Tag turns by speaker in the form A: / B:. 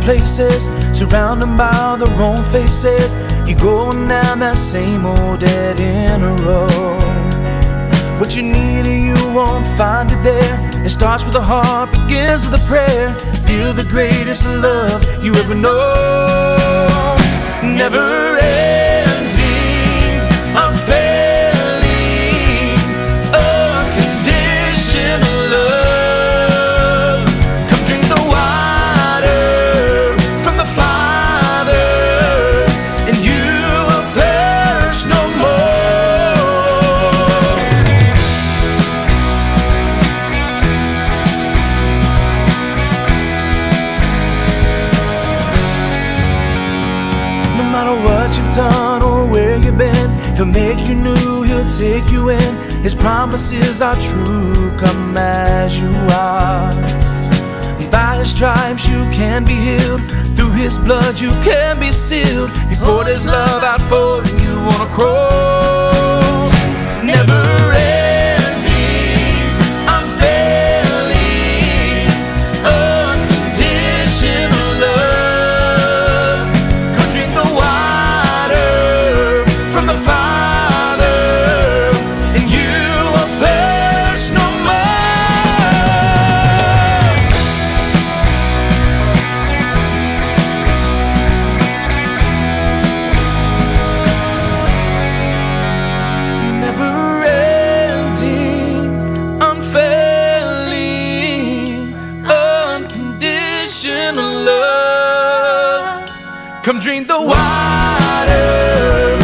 A: places, surrounded by the wrong faces. You're going down that same old dead end road. What you need you won't find it there. It starts with a heart, begins with a prayer. Feel the greatest love you ever know. Never ending, unfailing, unconditional love. Come drink the water from the Father, and you will thirst no more. No matter what you've done or where you've been, He'll make you new, He'll take you in. His promises are true, come as you are. By His stripes you can be healed, through His blood you can be sealed. He poured His love out for you on a cross. Never ending, unfailing, unconditional love. Come drink the water from the Father, and you will thirst no more. Never ending, unfailing, unconditional love. Come drink the water